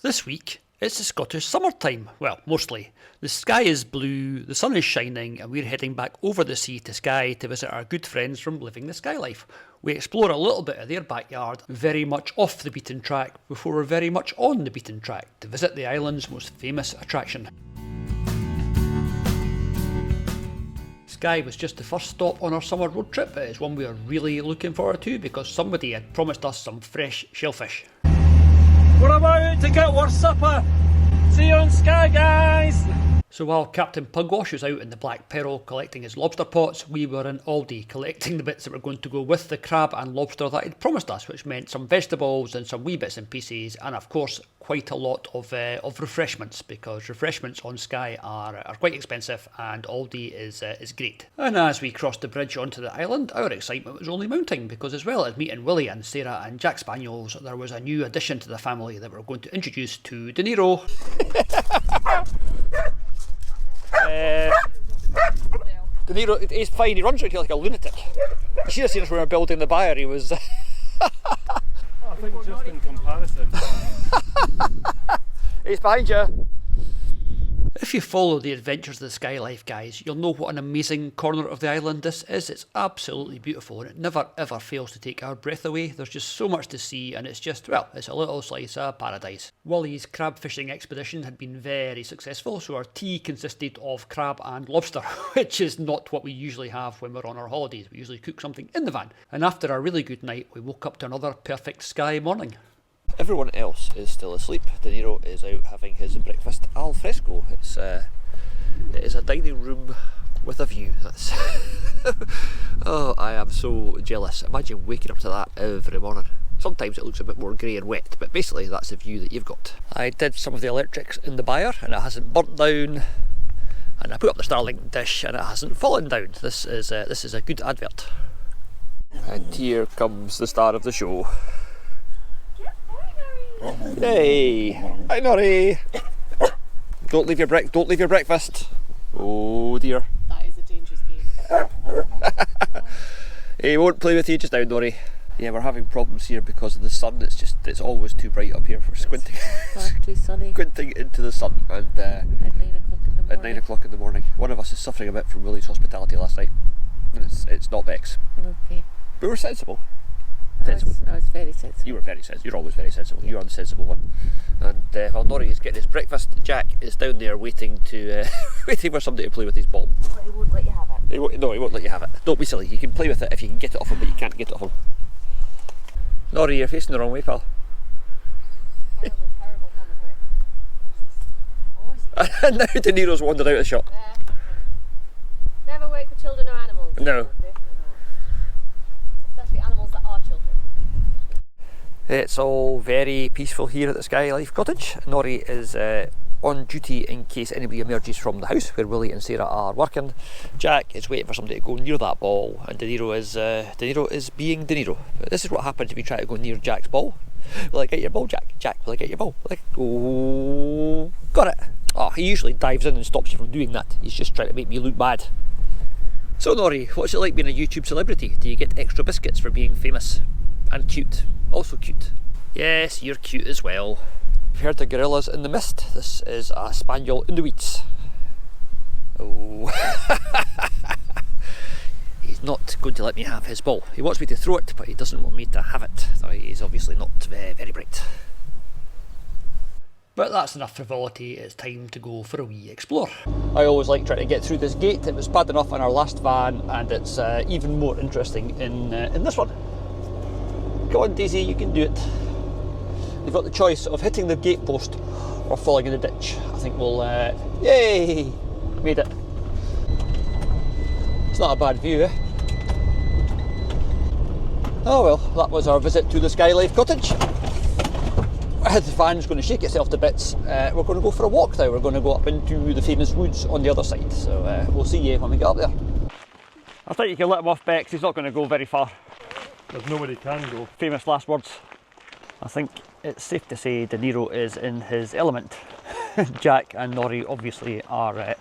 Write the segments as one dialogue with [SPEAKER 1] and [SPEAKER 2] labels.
[SPEAKER 1] This week, it's the Scottish summertime. Well, mostly. The sky is blue, the sun is shining, and we're heading back over the sea to Skye to visit our good friends from Living the Skye Life. We explore a little bit of their backyard, very much off the beaten track, before we're very much on the beaten track to visit the island's most famous attraction. Skye was just the first stop on our summer road trip. It is one we are really looking forward to because somebody had promised us some fresh shellfish.
[SPEAKER 2] We're about to get our supper. See you on Skye, guys.
[SPEAKER 1] So while Captain Pugwash was out in the Black Pearl collecting his lobster pots, we were in Aldi collecting the bits that were going to go with the crab and lobster that he'd promised us, which meant some vegetables and some wee bits and pieces, and of course quite a lot of refreshments, because refreshments on Skye are quite expensive, and Aldi is great. And as we crossed the bridge onto the island, our excitement was only mounting, because as well as meeting Willie and Sarah and Jack Spaniels, there was a new addition to the family that we're going to introduce to De Niro. De Niro, he's fine, he runs around here like a lunatic. You should have seen us when we were building the byre, he was...
[SPEAKER 2] I think just in comparison.
[SPEAKER 1] He's behind you. If you follow the adventures of the Skye Life guys, you'll know what an amazing corner of the island this is. It's absolutely beautiful and it never ever fails to take our breath away. There's just so much to see and it's just, well, it's a little slice of paradise. Willie's crab fishing expedition had been very successful, so our tea consisted of crab and lobster, which is not what we usually have when we're on our holidays. We usually cook something in the van. And after a really good night, we woke up to another perfect Skye morning.
[SPEAKER 3] Everyone else is still asleep. De Niro is out having his breakfast al fresco. It is a dining room with a view. That's oh, I am so jealous. Imagine waking up to that every morning. Sometimes it looks a bit more grey and wet, but basically that's the view that you've got. I did some of the electrics in the byre and it hasn't burnt down. And I put up the Starlink dish and it hasn't fallen down. This is a good advert. And here comes the star of the show. Hey! Hi Nori! Don't leave your breakfast. Oh dear.
[SPEAKER 4] That is a dangerous game.
[SPEAKER 3] He won't play with you just now, Nori. Yeah, we're having problems here because of the sun. It's always too bright up here for squinting.
[SPEAKER 4] Far too sunny.
[SPEAKER 3] Squinting into the sun and
[SPEAKER 4] At 9 o'clock in the morning.
[SPEAKER 3] at 9 o'clock in the morning. One of us is suffering a bit from Willie's hospitality last night. And it's not Bex.
[SPEAKER 4] Okay.
[SPEAKER 3] We were sensible.
[SPEAKER 4] I was very sensible.
[SPEAKER 3] You were very sensible. You're always very sensible. You're the sensible one. And while Nori is getting his breakfast, Jack is down there waiting for somebody to play with his ball.
[SPEAKER 4] But he won't let you have it.
[SPEAKER 3] No, he won't let you have it. Don't be silly. You can play with it if you can get it off him, but you can't get it off him. Nori, you're facing the wrong way, pal.
[SPEAKER 4] Terrible comment.
[SPEAKER 3] And now De Niro's wandered out of the shop.
[SPEAKER 4] Never work with children or animals.
[SPEAKER 3] No.
[SPEAKER 4] Especially animals that are children.
[SPEAKER 3] It's all very peaceful here at the Skye Life cottage. Nori is on duty in case anybody emerges from the house where Willie and Sarah are working. Jack is waiting for somebody to go near that ball, and De Niro is being De Niro. But this is what happens if you try to go near Jack's ball. Will I get your ball, Jack? Jack, will I get your ball? Like, oh, got it. Oh, he usually dives in and stops you from doing that. He's just trying to make me look bad. So Nori, what's it like being a YouTube celebrity? Do you get extra biscuits for being famous? And cute. Also cute. Yes, you're cute as well. We've heard the gorillas in the mist. This is a spaniel in the weeds. Oh. He's not going to let me have his ball. He wants me to throw it, but he doesn't want me to have it. So he's obviously not very bright.
[SPEAKER 1] But that's enough frivolity, it's time to go for a wee explore. I always like trying to get through this gate. It was bad enough in our last van, and it's even more interesting in this one. Come on Daisy, you can do it. You've got the choice of hitting the gate post or falling in the ditch. I think we'll, yay! Made it. It's not a bad view, eh? Oh well, that was our visit to the Skye Life cottage. The van's going to shake itself to bits. We're going to go for a walk now. We're going to go up into the famous woods on the other side. So we'll see you when we get up there. I think you can let him off, Bex. He's not going to go very far.
[SPEAKER 2] There's nowhere he can go.
[SPEAKER 1] Famous last words. I think it's safe to say De Niro is in his element. Jack and Nori obviously are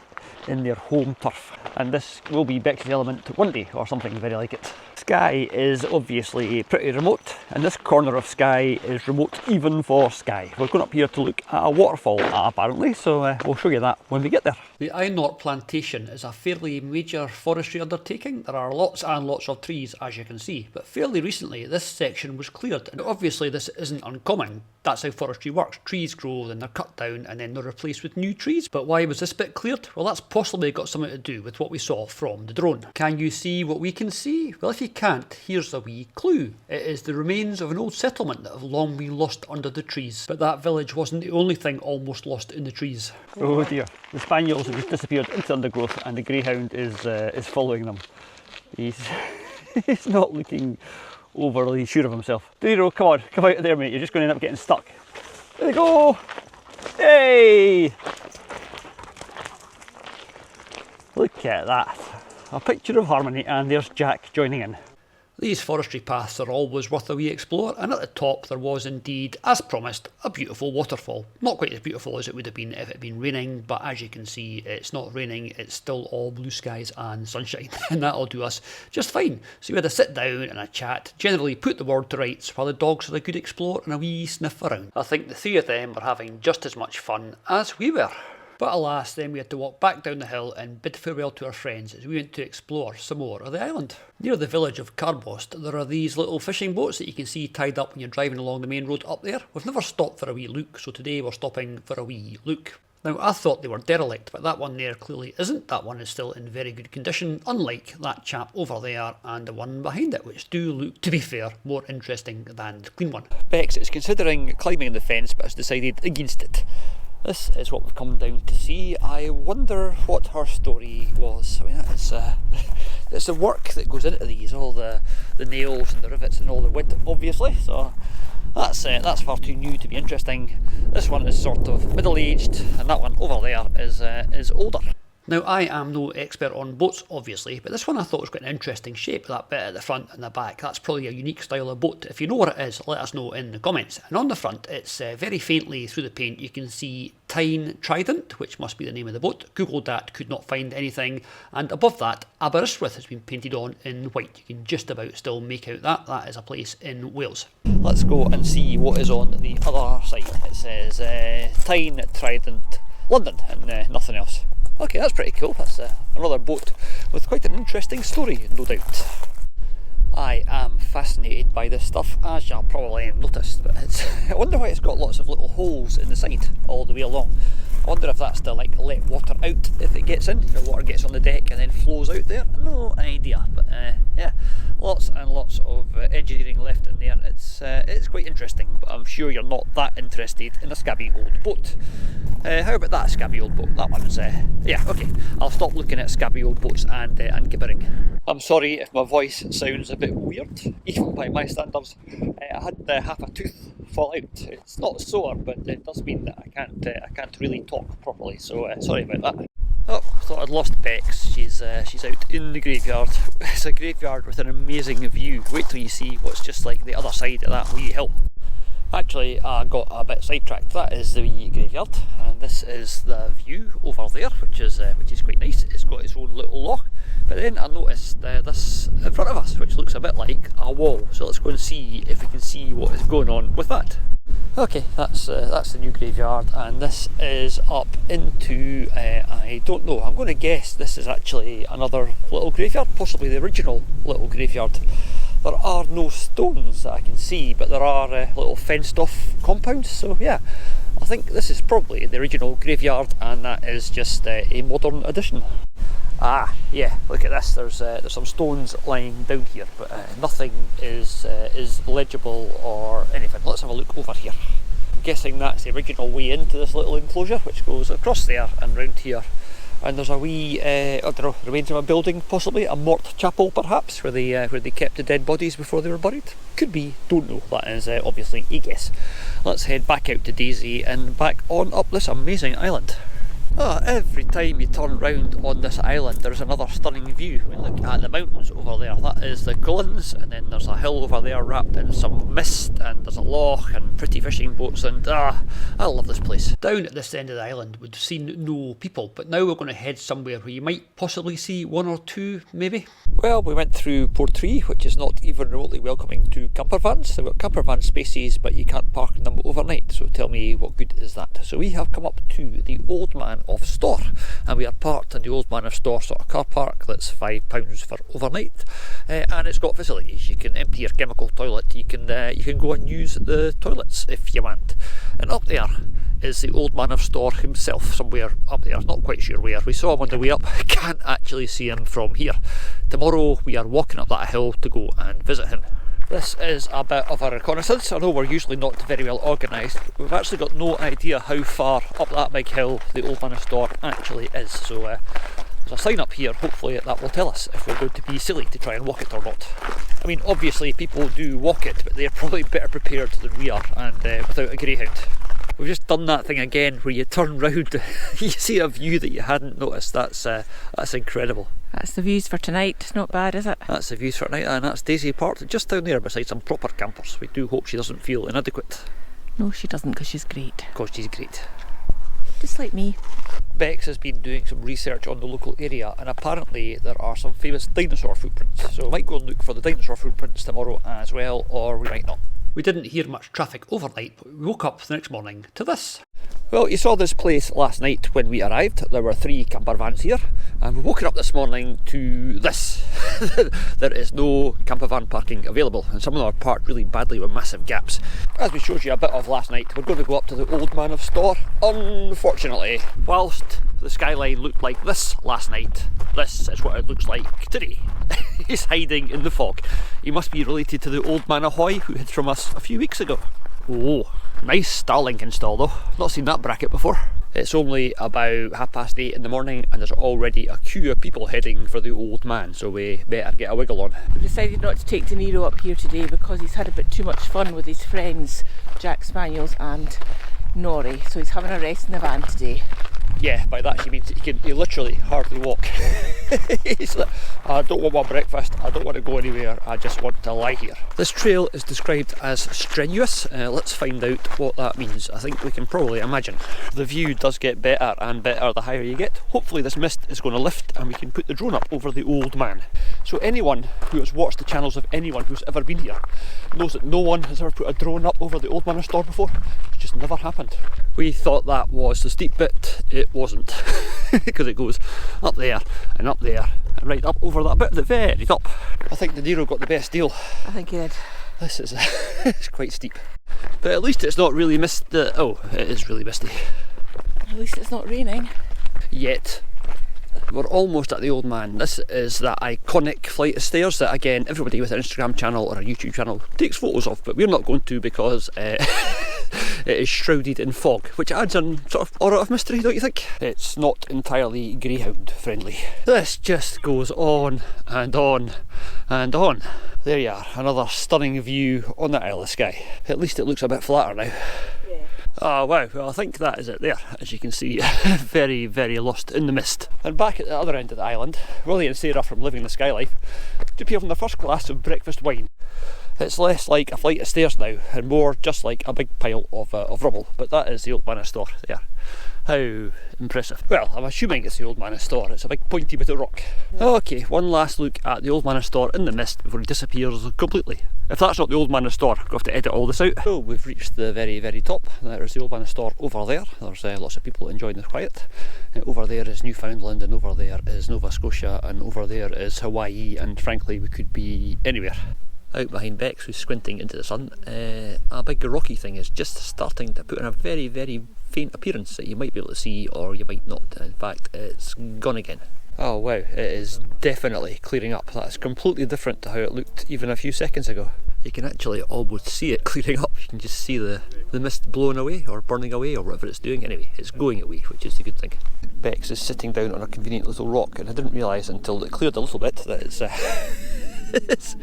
[SPEAKER 1] in their home turf. And this will be Bex's element one day, or something very like it.
[SPEAKER 3] Skye is obviously pretty remote, and this corner of Skye is remote even for Skye. We're going up here to look at a waterfall apparently, so we'll show you that when we get there.
[SPEAKER 1] The Einort plantation is a fairly major forestry undertaking. There are lots and lots of trees, as you can see, but fairly recently this section was cleared, and obviously this isn't uncommon. That's how forestry works. Trees grow, then they're cut down, and then they're replaced with new trees. But why was this bit cleared? Well, that's possibly got something to do with what we saw from the drone. Can you see what we can see? Well, if you can't, here's a wee clue. It is the remains of an old settlement that have long been lost under the trees. But that village wasn't the only thing almost lost in the trees.
[SPEAKER 3] Oh dear, the spaniels have just disappeared into undergrowth, and the greyhound is following them. He's not looking overly sure of himself. Dero, come on, come out of there, mate. You're just going to end up getting stuck. There we go. Hey! Look at that. A picture of harmony, and there's Jack joining in.
[SPEAKER 1] These forestry paths are always worth a wee explore, and at the top there was indeed, as promised, a beautiful waterfall. Not quite as beautiful as it would have been if it had been raining, but as you can see, it's not raining, it's still all blue skies and sunshine, and that'll do us just fine. So we had a sit down and a chat, generally put the world to rights, while the dogs had a good explore and a wee sniff around. I think the three of them were having just as much fun as we were. But alas, then we had to walk back down the hill and bid farewell to our friends as we went to explore some more of the island. Near the village of Carbost, there are these little fishing boats that you can see tied up when you're driving along the main road up there. We've never stopped for a wee look, so today we're stopping for a wee look. Now, I thought they were derelict, but that one there clearly isn't. That one is still in very good condition, unlike that chap over there and the one behind it, which do look, to be fair, more interesting than the clean one.
[SPEAKER 3] Bex is considering climbing the fence, but has decided against it. This is what we've come down to see. I wonder what her story was. I mean, it's the work that goes into these, all the nails and the rivets and all the wood, obviously. So that's far too new to be interesting. This one is sort of middle-aged, and that one over there is older.
[SPEAKER 1] Now, I am no expert on boats, obviously, but this one I thought was quite an interesting shape, that bit at the front and the back. That's probably a unique style of boat. If you know what it is, let us know in the comments. And on the front, it's very faintly through the paint, you can see Tyne Trident, which must be the name of the boat. Googled that, could not find anything. And above that, Aberystwyth has been painted on in white. You can just about still make out that. That is a place in Wales.
[SPEAKER 3] Let's go and see what is on the other side. It says Tyne Trident, London, and nothing else. Okay, that's pretty cool. That's another boat with quite an interesting story, no doubt. I am fascinated by this stuff, as you'll probably noticed, but I wonder why it's got lots of little holes in the side all the way along. I wonder if that's to like let water out if it gets in. The water gets on the deck and then flows out there. No idea, but yeah, lots and lots of engineering left in there. It's quite interesting, but I'm sure you're not that interested in a scabby old boat. How about that scabby old boat? That one's yeah, okay. I'll stop looking at scabby old boats and gibbering. I'm sorry if my voice sounds a bit weird, even by my standards. I had half a tooth fall out. It's not sore, but it does mean that I can't really talk properly. So sorry about that. Oh, thought I'd lost Bex. She's out in the graveyard. It's a graveyard with an amazing view. Wait till you see what's just like the other side of that wee hill. Actually, I got a bit sidetracked. That is the wee graveyard, and this is the view over there, which is quite nice. It's got its own little loch. But then I noticed this in front of us, which looks a bit like a wall. So let's go and see if we can see what is going on with that. Okay, that's the new graveyard, and this is up into, I don't know, I'm going to guess this is actually another little graveyard, possibly the original little graveyard. There are no stones that I can see, but there are little fenced off compounds, so yeah, I think this is probably the original graveyard, and that is just a modern addition. Ah, yeah, look at this, there's some stones lying down here, but nothing is legible or anything. Let's have a look over here. I'm guessing that's the original way into this little enclosure, which goes across there and round here. And there's a wee, I don't know, remains of a building, possibly, a mort chapel perhaps, where they kept the dead bodies before they were buried. Could be, don't know, that is obviously a guess. Let's head back out to Daisy and back on up this amazing island. Every time you turn round on this island there's another stunning view. I mean, look at the mountains over there, that is the Cullens, and then there's a hill over there wrapped in some mist, and there's a loch and pretty fishing boats, and I love this place.
[SPEAKER 1] Down at this end of the island we'd seen no people, but now we're going to head somewhere where you might possibly see one or two maybe.
[SPEAKER 3] Well, we went through Portree, which is not even remotely welcoming to camper vans. They've got camper van spaces but you can't park in them overnight, so tell me what good is that. So we have come up to the Old Man of Storr, and we are parked in the Old Man of Storr sort of car park that's £5 for overnight, and it's got facilities. You can empty your chemical toilet, you can go and use the toilets if you want. And up there is the Old Man of Storr himself, somewhere up there, not quite sure where. We saw him on the way up, can't actually see him from here. Tomorrow we are walking up that hill to go and visit him. This is a bit of a reconnaissance. I know we're usually not very well organised, but we've actually got no idea how far up that big hill the Old Man of Storr actually is. So there's a sign up here, hopefully that will tell us if we're going to be silly to try and walk it or not. I mean, obviously people do walk it, but they're probably better prepared than we are, and without a greyhound. We've just done that thing again where you turn round, you see a view that you hadn't noticed. That's incredible.
[SPEAKER 5] That's the views for tonight. Not bad, is it?
[SPEAKER 3] That's the views for tonight, and that's Daisy parked just down there beside some proper campers. We do hope she doesn't feel inadequate.
[SPEAKER 5] No, she doesn't, because she's great.
[SPEAKER 3] Because she's great.
[SPEAKER 5] Just like me.
[SPEAKER 3] Bex has been doing some research on the local area, and apparently there are some famous dinosaur footprints. So we might go and look for the dinosaur footprints tomorrow as well, or we might not.
[SPEAKER 1] We didn't hear much traffic overnight, but we woke up the next morning to this.
[SPEAKER 3] Well, you saw this place last night when we arrived. There were 3 camper vans here, and we've woken up this morning to this. There is no camper van parking available, and some of them are parked really badly with massive gaps. As we showed you a bit of last night, we're going to go up to the Old Man of Storr. Unfortunately, whilst the skyline looked like this last night, this is what it looks like today. He's hiding in the fog. He must be related to the Old Man Ahoy who hid from us a few weeks ago. Oh, nice Starlink install though. Not seen that bracket before. It's only about 8:30 in the morning and there's already a queue of people heading for the Old Man, so we better get a wiggle on.
[SPEAKER 5] We decided not to take De Niro up here today because he's had a bit too much fun with his friends, Jack Spaniels and Nori, so he's having a rest in the van today.
[SPEAKER 3] Yeah, by that she means he literally hardly walk. He's like, I don't want my breakfast, I don't want to go anywhere, I just want to lie here. This trail is described as strenuous. Let's find out what that means. I think we can probably imagine. The view does get better and better the higher you get. Hopefully this mist is going to lift and we can put the drone up over the Old Man. So anyone who has watched the channels of anyone who's ever been here knows that no one has ever put a drone up over the Old Man of Storr before. It's just never happened. We thought that was the steep bit. It wasn't, because it goes up there and right up over that bit at the very top. I think De Niro got the best deal.
[SPEAKER 5] I think he did.
[SPEAKER 3] This is it's quite steep, but at least it's not really misty. Oh, it is really misty.
[SPEAKER 5] At least it's not raining.
[SPEAKER 3] Yet. We're almost at the Old Man. This is that iconic flight of stairs that, again, everybody with an Instagram channel or a YouTube channel takes photos of, but we're not going to because it is shrouded in fog, which adds an sort of aura of mystery, don't you think? It's not entirely greyhound friendly. This just goes on and on and on. There you are, another stunning view on the Isle of Skye. At least it looks a bit flatter now. Oh wow, well I think that is it there, as you can see. Very, very lost in the mist. And back at the other end of the island, Willie and Sarah from Living the Skye Life took here from their first glass of breakfast wine. It's less like a flight of stairs now, and more just like a big pile of rubble, but that is the Old Man of Storr there. How impressive. Well, I'm assuming it's the Old Man of Storr. It's a big pointy bit of rock. Okay, one last look at the Old Man of Storr in the mist before he disappears completely. If that's not the Old Man of Storr, I'll have to edit all this out. So we've reached the very, very top. There's the Old Man of Storr over there. There's lots of people enjoying the quiet. Over there is Newfoundland, and over there is Nova Scotia, and over there is Hawaii, and frankly we could be anywhere. Out behind Bex, who's squinting into the sun, a big rocky thing is just starting to put in a very, very faint appearance that you might be able to see or you might not. In fact, it's gone again. Oh wow, it is definitely clearing up. That's completely different to how it looked even a few seconds ago. You can actually almost see it clearing up. You can just see the mist blowing away or burning away or whatever it's doing. Anyway, it's going away, which is the good thing. Bex is sitting down on a convenient little rock, and I didn't realise until it cleared a little bit that it's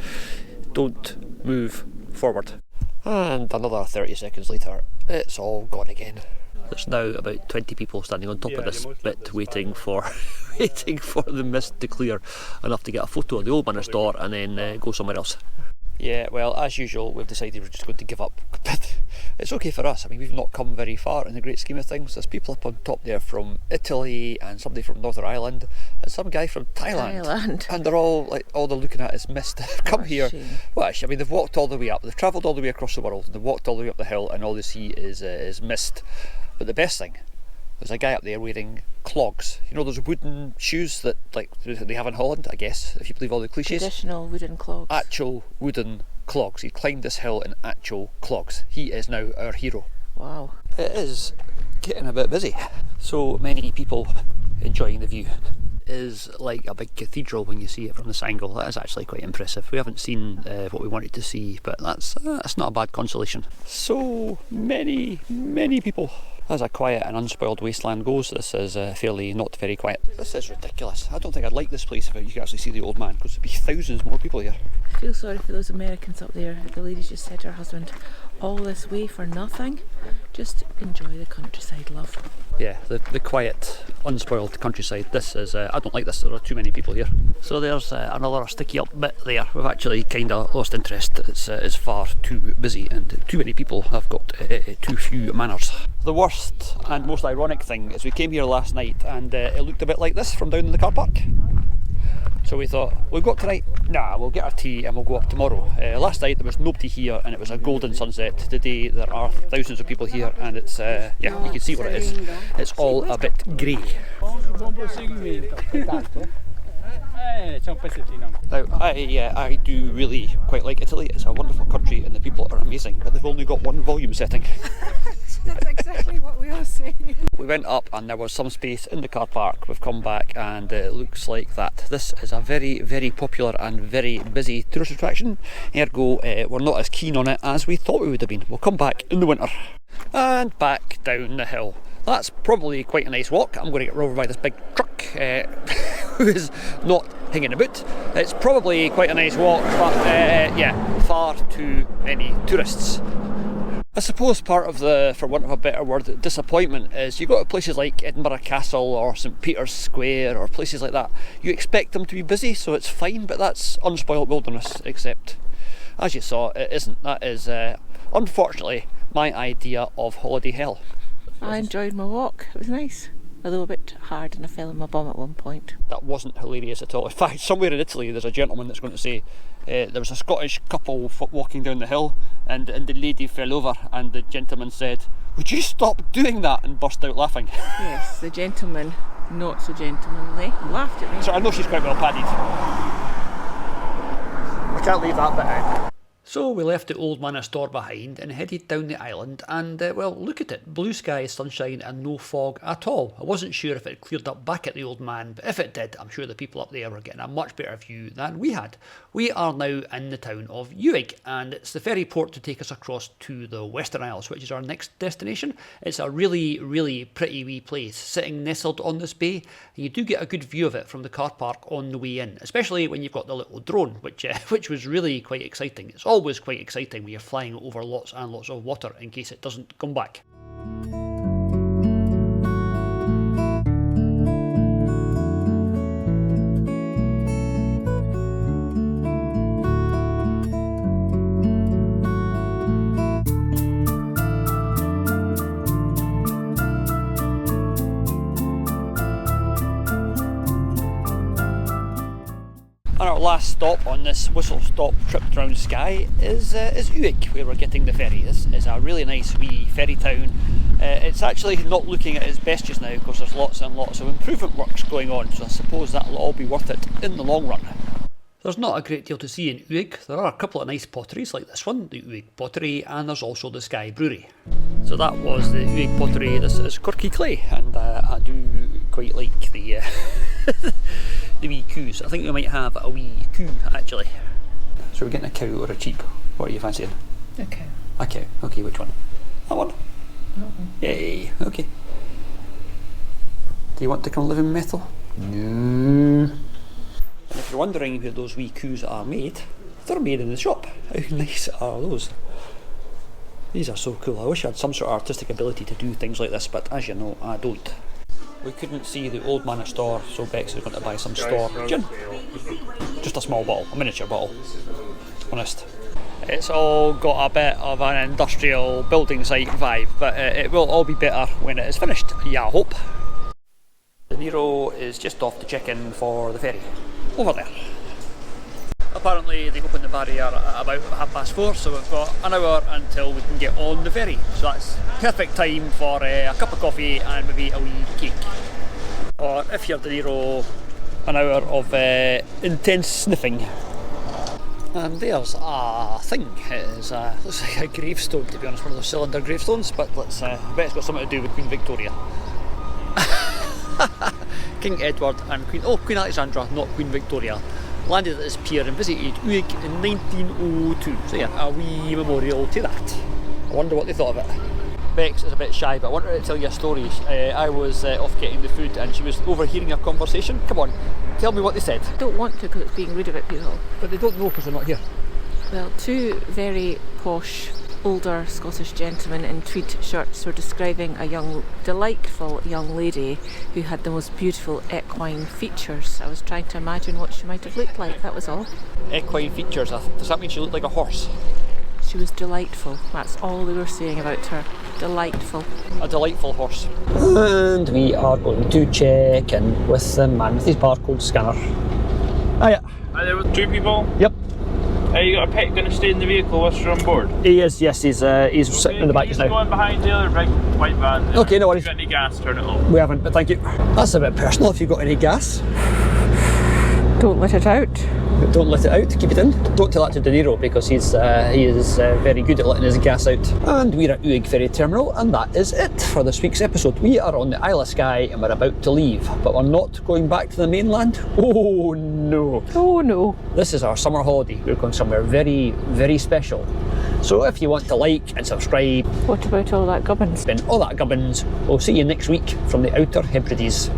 [SPEAKER 3] don't move forward. And another 30 seconds later, it's all gone again. There's now about 20 people standing on top of this bit waiting for waiting for the mist to clear enough to get a photo of the Old Man of Storr and then go somewhere else. Yeah, well, as usual, we've decided we're just going to give up. But it's okay for us. I mean, we've not come very far in the great scheme of things. There's people up on top there from Italy, and somebody from Northern Ireland, and some guy from Thailand. And they're all like, all they're looking at is mist. Come here. Well, actually, I mean, they've walked all the way up. They've travelled all the way across the world. They've walked all the way up the hill, and all they see is mist. But the best thing, there's a guy up there wearing clogs. You know those wooden shoes that like they have in Holland, I guess, if you believe all the cliches?
[SPEAKER 5] Traditional wooden clogs.
[SPEAKER 3] Actual wooden clogs. He climbed this hill in actual clogs. He is now our hero.
[SPEAKER 5] Wow.
[SPEAKER 3] It is getting a bit busy. So many people enjoying the view. It is like a big cathedral when you see it from this angle. That is actually quite impressive. We haven't seen what we wanted to see, but that's not a bad consolation. So many people. As a quiet and unspoiled wasteland goes, this is fairly not very quiet. This is ridiculous. I don't think I'd like this place if you could actually see the Old Man, because there'd be thousands more people here.
[SPEAKER 5] I feel sorry for those Americans up there. The lady just said to her husband, all this way for nothing? Just enjoy the countryside, love.
[SPEAKER 3] Yeah, the quiet, unspoiled countryside. This is, I don't like this, there are too many people here. So there's another sticky up bit there. We've actually kind of lost interest. It's far too busy and too many people have got too few manners. The worst and most ironic thing is we came here last night and it looked a bit like this from down in the car park. So we thought, we'll go up tonight? Nah, we'll get our tea and we'll go up tomorrow. Last night there was nobody here and it was a golden sunset. Today there are thousands of people here and it's, yeah, you can see what it is. It's all a bit grey. Now, I do really quite like Italy. It's a wonderful country and the people are amazing, but they've only got one volume setting.
[SPEAKER 6] That's exactly what we are saying.
[SPEAKER 3] We went up and there was some space in the car park. We've come back and it looks like that. This is a very, very popular and very busy tourist attraction. Ergo, we're not as keen on it as we thought we would have been. We'll come back in the winter. And back down the hill. That's probably quite a nice walk. I'm going to get run over by this big truck who is not hanging about. It's probably quite a nice walk, but yeah, far too many tourists. I suppose part of the, for want of a better word, disappointment is you go to places like Edinburgh Castle or St Peter's Square or places like that. You expect them to be busy, so it's fine, but that's unspoilt wilderness, except as you saw, it isn't. That is, unfortunately, my idea of holiday hell.
[SPEAKER 5] I enjoyed my walk. It was nice. Although a bit hard and I fell on my bum at one point.
[SPEAKER 3] That wasn't hilarious at all. In fact, somewhere in Italy there's a gentleman that's going to say there was a Scottish couple walking down the hill and the lady fell over and the gentleman said, "Would you stop doing that?" and burst out laughing.
[SPEAKER 5] Yes, the gentleman, not so gentlemanly, laughed at me.
[SPEAKER 3] So I know she's quite well padded. We can't leave that bit out. So we left the Old Man of Storr behind and headed down the island and, well, look at it. Blue sky, sunshine and no fog at all. I wasn't sure if it cleared up back at the Old Man, but if it did, I'm sure the people up there were getting a much better view than we had. We are now in the town of Uig and it's the ferry port to take us across to the Western Isles, which is our next destination. It's a really, really pretty wee place, sitting nestled on this bay. And you do get a good view of it from the car park on the way in, especially when you've got the little drone, which was really quite exciting. It's always quite exciting when you're flying over lots and lots of water in case it doesn't come back. And our last stop on this whistle-stop trip around Skye is Uig, where we're getting the ferry. This is a really nice wee ferry town. It's actually not looking at its best just now because there's lots and lots of improvement works going on, so I suppose that'll all be worth it in the long run. There's not a great deal to see in Uig. There are a couple of nice potteries like this one, the Uig pottery, and there's also the Skye brewery. So that was the Uig pottery. This is Corky clay, and I do quite like the the wee coos. I think we might have a wee coo actually. So we're getting a cow or a sheep? What are you fancying?
[SPEAKER 5] A cow.
[SPEAKER 3] A cow. Okay, which one? That one?
[SPEAKER 5] That one.
[SPEAKER 3] Yay, okay. Do you want to come live in Methil? No. And if you're wondering where those wee coos are made, they're made in the shop. How nice are those?
[SPEAKER 1] These are so cool. I wish I had some sort of artistic ability to do things like this, but as you know, I don't. We couldn't see the Old Man of Storr, so Bex is going to buy some Storr gin. Just a small bottle, a miniature bottle. Honest. It's all got a bit of an industrial building site vibe, but it will all be better when it is finished. Yeah, I hope. De Niro is just off to check in for the ferry. Over there. Apparently they open the barrier at about 4:30, so we've got an hour until we can get on the ferry. So that's perfect time for a cup of coffee and maybe a wee cake. Or if you're De Niro, an hour of intense sniffing. And there's a thing. It is looks like a gravestone, to be honest, one of those cylinder gravestones, but let's I bet it's got something to do with Queen Victoria. King Edward and Queen Alexandra, not Queen Victoria, landed at this pier and visited Uig in 1902. So yeah, a wee memorial to that. I wonder what they thought of it. Bex is a bit shy, but I want her to tell you a story. I was off getting the food and she was overhearing a conversation. Come on, tell me what they said.
[SPEAKER 5] I don't want to because it's being rude about people.
[SPEAKER 1] But they don't know because they're not here.
[SPEAKER 5] Well, two very posh, older Scottish gentlemen in tweed shirts were describing a delightful young lady who had the most beautiful equine features. I was trying to imagine what she might have looked like, that was all.
[SPEAKER 1] Equine features, does that mean she looked like a horse?
[SPEAKER 5] She was delightful, that's all they were saying about her. Delightful.
[SPEAKER 1] A delightful horse. And we are going to check in with the man with his barcode scanner. Ah yeah.
[SPEAKER 2] Are there two people?
[SPEAKER 1] Yep.
[SPEAKER 2] You got a pet going to stay in the vehicle whilst you're on board?
[SPEAKER 1] He is, yes, he's sitting in the back just now.
[SPEAKER 2] Going behind the other big white van there.
[SPEAKER 1] Okay, no worries.
[SPEAKER 2] If you've got any gas, turn it off.
[SPEAKER 1] We haven't, but thank you. That's a bit personal. If you've got any gas,
[SPEAKER 5] Don't let it out.
[SPEAKER 1] don't let it out, keep it in. Don't tell that to De Niro because he is very good at letting his gas out. And we're at Uig Ferry Terminal, and that is it for this week's episode. We are on the Isle of Skye and we're about to leave, but we're not going back to the mainland. Oh no.
[SPEAKER 5] Oh no.
[SPEAKER 1] This is our summer holiday. We're going somewhere very, very special. So if you want to like and subscribe,
[SPEAKER 5] What about all that gubbins?
[SPEAKER 1] then all that gubbins, we'll see you next week from the Outer Hebrides.